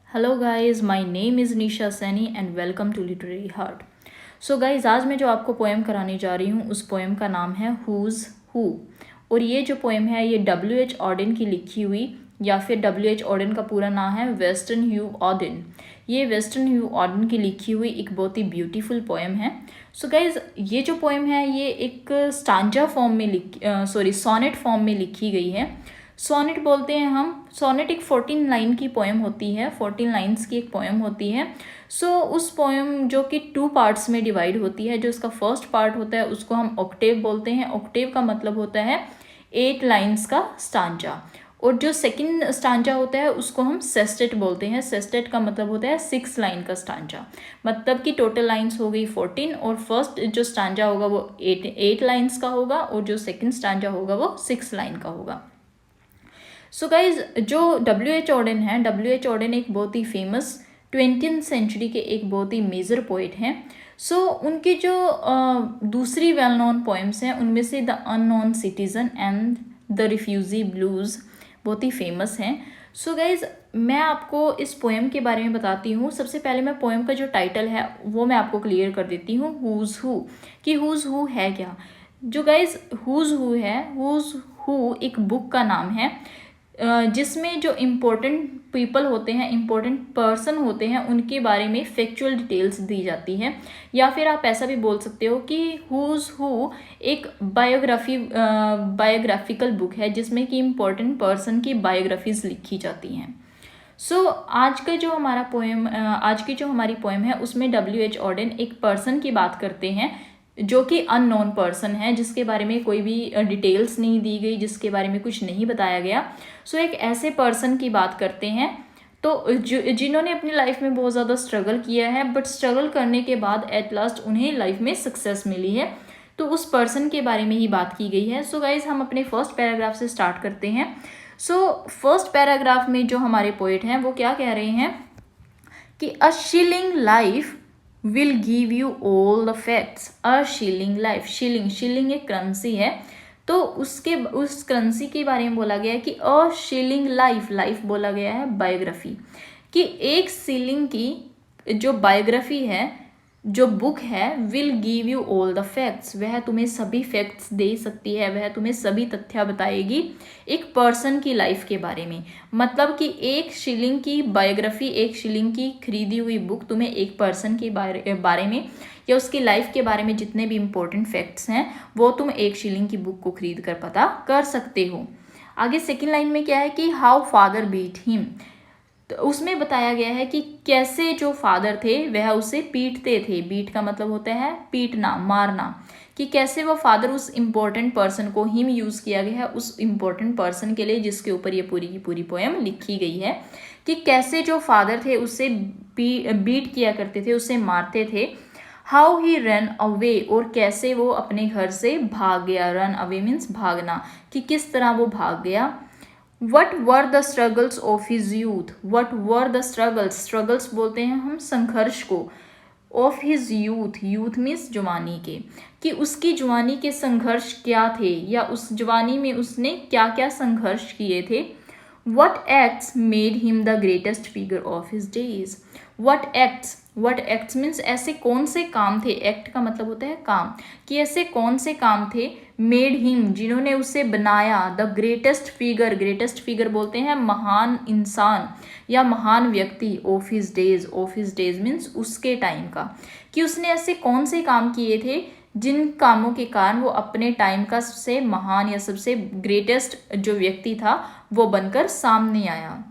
Hello guys, my name is Nisha Saini and welcome to literary heart. So guys, आज मैं जो आपको पोएम कराने जा रही हूँ उस पोएम का नाम है हुज़ हू। और ये जो पोएम है ये W.H. ऑडेन की लिखी हुई, या फिर W.H. ऑडेन का पूरा नाम है वेस्टन ह्यू ऑडेन। ये वेस्टन ह्यू ऑडेन की लिखी हुई एक बहुत ही ब्यूटीफुल पोएम है। सो गाइज, ये जो पोएम है ये एक स्टांजा फॉर्म में सोनेट फॉर्म में लिखी गई है। सोनेट बोलते हैं हम, सोनेट एक 14 लाइन की पोएम होती है, 14 लाइन्स की एक पोएम होती है। उस पोएम जो कि 2 पार्ट्स में डिवाइड होती है, जो इसका फर्स्ट पार्ट होता है उसको हम ऑक्टेव बोलते हैं। ऑक्टेव का मतलब होता है 8 लाइन्स का स्टांजा, और जो सेकंड स्टांजा होता है उसको हम सेस्टेट बोलते हैं। सेस्टेट का मतलब होता है 6 लाइन का स्टांजा, मतलब कि टोटल लाइन्स हो गई 14, और फर्स्ट जो स्टांजा होगा वो 8 लाइन्स का होगा, और जो सेकंड स्टांजा होगा वो 6 लाइन का होगा। सो गाइज, जो W.H. ऑडेन है, W.H. ऑडेन एक बहुत ही फेमस 20th सेंचुरी के एक बहुत ही मेजर पोइट हैं। उनकी जो दूसरी वेल नोन पोएम्स हैं उनमें से the unknown citizen and the refugee blues बहुत ही फेमस हैं। गाइज, मैं आपको इस पोएम के बारे में बताती हूँ। सबसे पहले मैं पोएम का जो टाइटल है वो मैं आपको क्लियर कर देती हूँ, हुज़ हू, कि हुज़ हू है क्या। जो गाइज हुज़ हू है, हुज़ हू एक बुक का नाम है जिसमें जो इम्पोर्टेंट पीपल होते हैं, इम्पोर्टेंट पर्सन होते हैं, उनके बारे में फैक्चुअल डिटेल्स दी जाती हैं। या फिर आप ऐसा भी बोल सकते हो कि हुज़ हू एक बायोग्राफिकल बुक है जिसमें कि इम्पोर्टेंट पर्सन की बायोग्राफीज लिखी जाती हैं। आज की जो हमारी पोएम है उसमें W.H. ऑडेन एक पर्सन की बात करते हैं जो कि अननोन पर्सन है, जिसके बारे में कोई भी डिटेल्स नहीं दी गई, जिसके बारे में कुछ नहीं बताया गया। एक ऐसे पर्सन की बात करते हैं तो जिन्होंने अपनी लाइफ में बहुत ज़्यादा स्ट्रगल किया है, बट स्ट्रगल करने के बाद एट लास्ट उन्हें लाइफ में सक्सेस मिली है। तो उस पर्सन के बारे में ही बात की गई है। गाइज, हम अपने फर्स्ट पैराग्राफ से स्टार्ट करते हैं। फर्स्ट पैराग्राफ में जो हमारे पोएट हैं वो क्या कह रहे हैं कि a shilling life will give you all the facts। a shilling life, shilling एक करेंसी है, तो उस करेंसी के बारे में बोला गया है कि अ शिलिंग लाइफ बोला गया है बायोग्राफी, कि एक शिलिंग की जो बायोग्राफी है, जो बुक है, will give you all the facts, वह तुम्हें सभी फैक्ट्स दे सकती है, वह तुम्हें सभी तथ्य बताएगी एक पर्सन की लाइफ के बारे में। मतलब कि एक शिलिंग की बायोग्राफी, एक शिलिंग की खरीदी हुई बुक तुम्हें एक पर्सन के बारे में या उसकी लाइफ के बारे में जितने भी इम्पोर्टेंट फैक्ट्स हैं वो तुम एक शिलिंग की बुक को खरीद कर पता कर सकते हो। आगे सेकेंड लाइन में क्या है कि हाउ फादर बीट हिम, तो उसमें बताया गया है कि कैसे जो फादर थे वह उसे पीटते थे। बीट का मतलब होता है पीटना, मारना, कि कैसे वो फादर उस इम्पोर्टेंट पर्सन को, हिम यूज़ किया गया है उस इम्पोर्टेंट पर्सन के लिए जिसके ऊपर ये पूरी की पूरी पोएम लिखी गई है, कि कैसे जो फादर थे उसे बीट किया करते थे, उसे मारते थे। हाउ ही रन अवे, और कैसे वो अपने घर से भाग गया। रन अवे मीन्स भागना, कि किस तरह वो भाग गया। What were the struggles of his youth, what were the struggles बोलते हैं हम संघर्ष को, ऑफ हिज यूथ मीन्स जवानी के, कि उसकी जवानी के संघर्ष क्या थे, या उस जवानी में उसने क्या क्या संघर्ष किए थे। What acts made him the greatest figure of his days. What acts means ऐसे कौन से काम थे, एक्ट का मतलब होता है काम, कि ऐसे कौन से काम थे, मेड हिम जिन्होंने उसे बनाया, द ग्रेटेस्ट फिगर बोलते हैं महान इंसान या महान व्यक्ति, ऑफ हिज डेज मीन्स उसके टाइम का, कि उसने ऐसे कौन से काम किए थे जिन कामों के कारण वो अपने टाइम का सबसे महान या सबसे ग्रेटेस्ट जो व्यक्ति था वो बनकर सामने आया।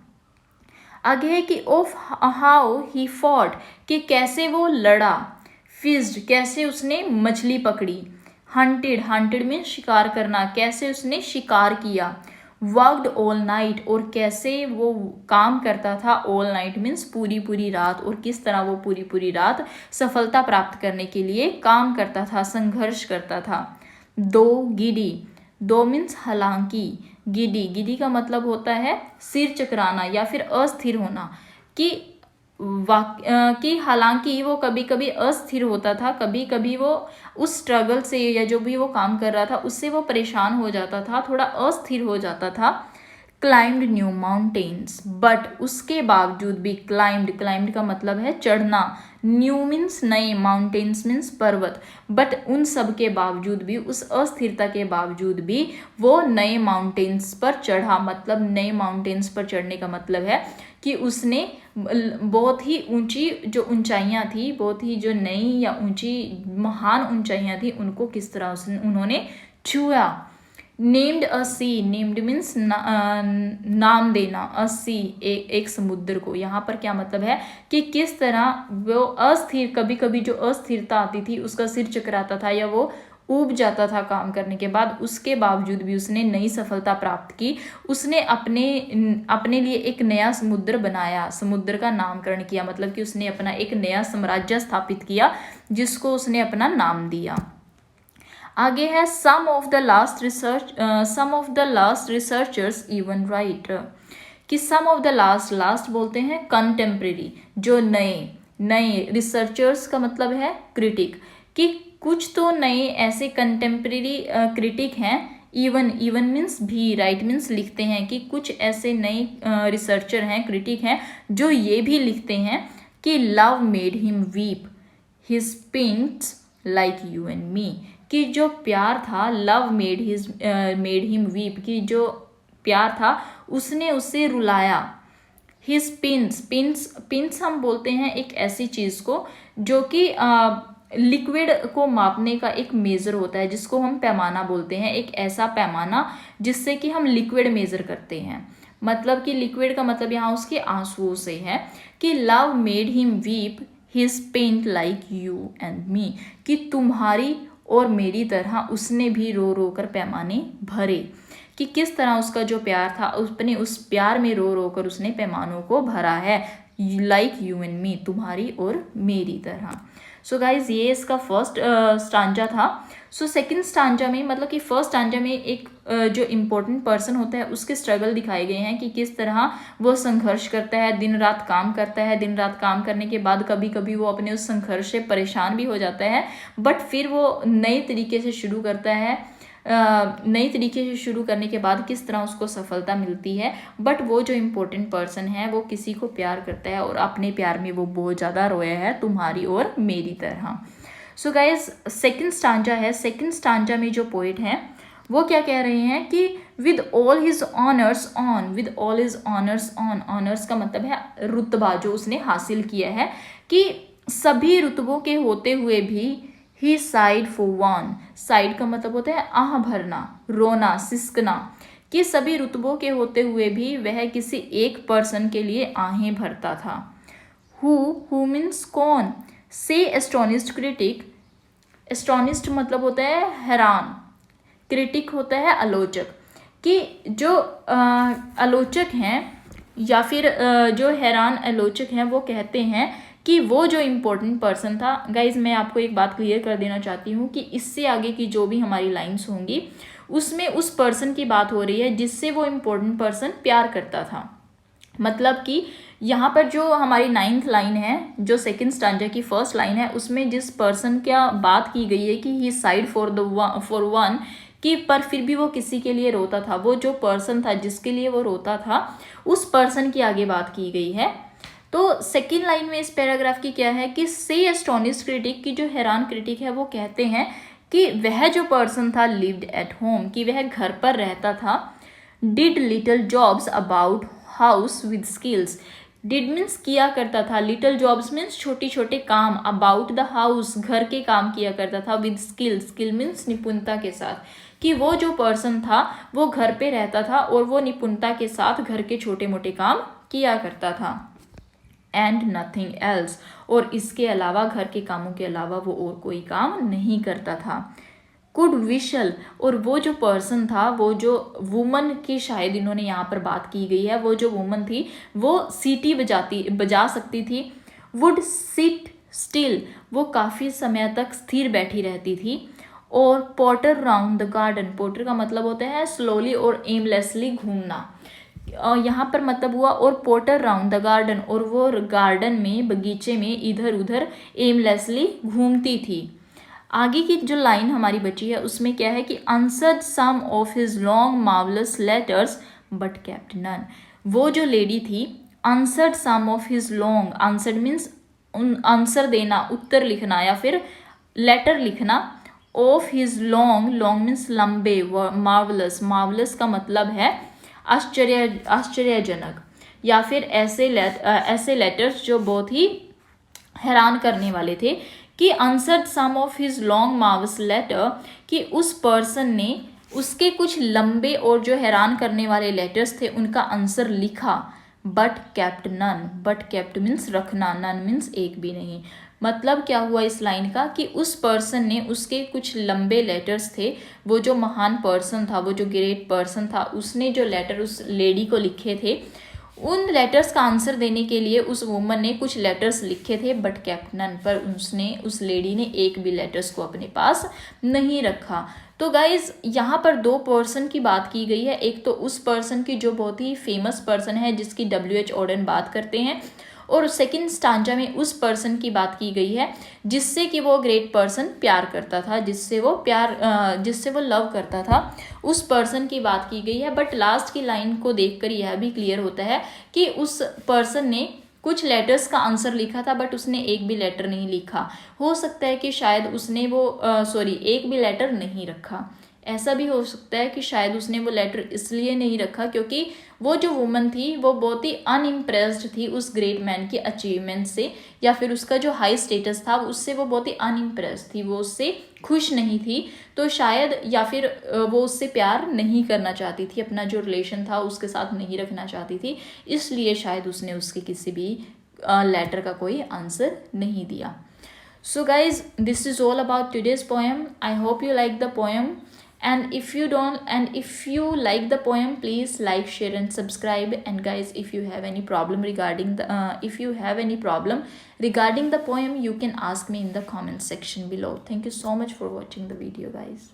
आगे है कि ऑफ हाउ ही फॉट, कि कैसे वो लड़ा। फिज्ड, कैसे उसने मछली पकड़ी। हंटेड में शिकार करना, कैसे उसने शिकार किया। वर्कड ऑल नाइट, और कैसे वो काम करता था। ऑल नाइट मीन्स पूरी रात, और किस तरह वो पूरी रात सफलता प्राप्त करने के लिए काम करता था, संघर्ष करता था। दो मीन्स हालांकि, गिडी का मतलब होता है सिर चकराना या फिर अस्थिर होना, कि हालांकि वो कभी कभी अस्थिर होता था, कभी कभी वो उस स्ट्रगल से या जो भी वो काम कर रहा था उससे वो परेशान हो जाता था, थोड़ा अस्थिर हो जाता था। क्लाइम्ड न्यू माउंटेन्स, बट उसके बावजूद भी, क्लाइम्ड का मतलब है चढ़ना, न्यू मीन्स नए, माउंटेन्स मीन्स पर्वत, बट उन सब के बावजूद भी, उस अस्थिरता के बावजूद भी वो नए माउंटेन्स पर चढ़ा। मतलब नए माउंटेन्स पर चढ़ने का मतलब है कि उसने बहुत ही ऊंची जो ऊंचाइयाँ थी, बहुत ही जो नई या ऊंची महान ऊंचाइयाँ थी, उनको किस तरह उन्होंने छुआ। Named a sea, named means नाम देना, अ सी एक समुद्र को। यहाँ पर क्या मतलब है कि किस तरह वो अस्थिर, कभी कभी जो अस्थिरता आती थी, उसका सिर चकराता था या वो ऊब जाता था काम करने के बाद, उसके बावजूद भी उसने नई सफलता प्राप्त की। उसने अपने लिए एक नया समुद्र बनाया, समुद्र का नामकरण किया, मतलब कि उसने अपना एक नया साम्राज्य स्थापित किया जिसको उसने अपना नाम दिया। आगे है some of the last researchers even write, कि सम ऑफ द लास्ट बोलते हैं कंटेम्प्रेरी, जो नए रिसर्चर्स का मतलब है क्रिटिक, कि कुछ तो नए ऐसे कंटेम्प्रेरी क्रिटिक हैं। इवन मीन्स भी, राइट मीन्स लिखते हैं, कि कुछ ऐसे नए रिसर्चर हैं, क्रिटिक हैं, जो ये भी लिखते हैं कि love made him weep his pints like you and me, कि जो प्यार था, लव मेड हिम वीप, कि जो प्यार था उसने उसे रुलाया। हिज पिंस हम बोलते हैं एक ऐसी चीज़ को जो कि लिक्विड को मापने का एक मेज़र होता है, जिसको हम पैमाना बोलते हैं, एक ऐसा पैमाना जिससे कि हम लिक्विड मेज़र करते हैं। मतलब कि लिक्विड का मतलब यहाँ उसके आंसुओं से है, कि love made him weep his pints like you and me, कि तुम्हारी और मेरी तरह उसने भी रो रो कर पैमाने भरे, कि किस तरह उसका जो प्यार था, उसने उस प्यार में रो रो कर उसने पैमानों को भरा है, लाइक यू एंड मी, तुम्हारी और मेरी तरह। सो गाइज ये इसका फर्स्ट स्टांजा था। सो सेकंड स्टांजा में, मतलब कि फर्स्ट स्टांजा में एक जो इम्पोर्टेंट पर्सन होता है उसके स्ट्रगल दिखाए गए हैं, कि किस तरह वो संघर्ष करता है, दिन रात काम करता है, दिन रात काम करने के बाद कभी कभी वो अपने उस संघर्ष से परेशान भी हो जाता है, बट फिर वो नए तरीके से शुरू करता है, नई तरीके से शुरू करने के बाद किस तरह उसको सफलता मिलती है। बट वो जो इम्पोर्टेंट पर्सन है वो किसी को प्यार करता है और अपने प्यार में वो बहुत ज़्यादा रोया है, तुम्हारी और मेरी तरह। सो गाइज सेकंड स्टांजा है, सेकंड स्टांजा में जो पोइट हैं वो क्या कह रहे हैं कि with all his honours on, with all his honours on, honours का मतलब है रुतबा जो उसने हासिल किया है, कि सभी रुतबों के होते हुए भी ही साइड फॉर वन, साइड का मतलब होता है आह भरना, रोना, सिसकना, कि सभी रुतबों के होते हुए भी वह किसी एक पर्सन के लिए आहें भरता था। हु मीन्स कौन, से एस्टोनिस्ड क्रिटिक, एस्टोनिस्ड मतलब होता है हैरान, क्रिटिक होता है आलोचक, कि जो आलोचक हैं या फिर जो हैरान आलोचक हैं वो कहते हैं कि वो जो इम्पोर्टेंट पर्सन था। गाइज मैं आपको एक बात क्लियर कर देना चाहती हूँ कि इससे आगे की जो भी हमारी लाइंस होंगी उसमें उस पर्सन की बात हो रही है जिससे वो इम्पोर्टेंट पर्सन प्यार करता था। मतलब कि यहाँ पर जो हमारी 9th लाइन है, जो सेकंड स्टांजा की फर्स्ट लाइन है, उसमें जिस पर्सन क्या बात की गई है कि ही साइड फॉर वन, कि पर फिर भी वो किसी के लिए रोता था, वो जो पर्सन था जिसके लिए वो रोता था उस पर्सन की आगे बात की गई है। तो सेकेंड लाइन में इस पैराग्राफ की क्या है कि से एस्टोनिश्ड क्रिटिक, की जो हैरान क्रिटिक है वो कहते हैं कि वह जो पर्सन था लिव्ड एट होम, कि वह घर पर रहता था, did little jobs about house with skills, did means किया करता था, लिटिल जॉब्स मीन्स छोटे छोटे काम, अबाउट द हाउस घर के काम किया करता था, विद स्किल, स्किल मीन्स निपुणता के साथ, कि वो जो पर्सन था वो घर पे रहता था और वो निपुणता के साथ घर के छोटे मोटे काम किया करता था। एंड नथिंग एल्स, और इसके अलावा घर के कामों के अलावा वो और कोई काम नहीं करता था। कुड विशल, और वो जो पर्सन था, वो जो वुमन की शायद इन्होंने यहाँ पर बात की गई है, वो जो वुमन थी वो सीटी बजा सकती थी। वुड सिट स्टिल, वो काफ़ी समय तक स्थिर बैठी रहती थी। और potter round the garden, potter का मतलब होता है स्लोली और एमलेसली घूमना, और यहाँ पर मतलब हुआ और पोटर राउंड द गार्डन, और वो गार्डन में, बगीचे में इधर उधर एमलेसली घूमती थी। आगे की जो लाइन हमारी बची है उसमें क्या है कि answered some of his long marvellous letters but kept none. वो जो लेडी थी answered some of his long, answered means answer देना, उत्तर लिखना या फिर लेटर लिखना, of his long, long means लंबे, मार्वलस, मार्वलस का मतलब है आश्चर्यजनक, या फिर ऐसे लेटर्स जो बहुत ही हैरान करने वाले थे, कि answered some of his long marvellous letter, कि उस पर्सन ने उसके कुछ लंबे और जो हैरान करने वाले लेटर्स थे उनका आंसर लिखा, but kept none, but kept means रखना, नन मीन्स एक भी नहीं। मतलब क्या हुआ इस लाइन का, कि उस पर्सन ने उसके कुछ लंबे लेटर्स थे, वो जो महान पर्सन था, वो जो ग्रेट पर्सन था, उसने जो लेटर उस लेडी को लिखे थे, उन लेटर्स का आंसर देने के लिए उस वुमन ने कुछ लेटर्स लिखे थे, बट केप्ट नन, पर उसने, उस लेडी ने एक भी लेटर्स को अपने पास नहीं रखा। तो गाइज यहाँ पर दो पर्सन की बात की गई है, एक तो उस पर्सन की जो बहुत ही फेमस पर्सन है जिसकी W.H. ऑडेन बात करते हैं, और सेकंड स्टांजा में उस पर्सन की बात की गई है जिससे कि वो ग्रेट पर्सन प्यार करता था, जिससे वो लव करता था, उस पर्सन की बात की गई है। बट लास्ट की लाइन को देखकर यह भी क्लियर होता है कि उस पर्सन ने कुछ लेटर्स का आंसर लिखा था, बट उसने एक भी लेटर नहीं लिखा। हो सकता है कि शायद उसने एक भी लेटर नहीं रखा। ऐसा भी हो सकता है कि शायद उसने वो लेटर इसलिए नहीं रखा क्योंकि वो जो वुमन थी वो बहुत ही अनइम्प्रेस्ड थी उस ग्रेट मैन के अचीवमेंट से, या फिर उसका जो हाई स्टेटस था उससे वो बहुत ही अनइम्प्रेस्ड थी, वो उससे खुश नहीं थी। तो शायद, या फिर वो उससे प्यार नहीं करना चाहती थी, अपना जो रिलेशन था उसके साथ नहीं रखना चाहती थी, इसलिए शायद उसने उसके किसी भी लेटर का कोई आंसर नहीं दिया। So guys, this is all about today's poem. I hope you like the poem. And if you like the poem, please like, share and subscribe. And guys, if you have any problem regarding the poem, you can ask me in the comment section below. Thank you so much for watching the video, guys.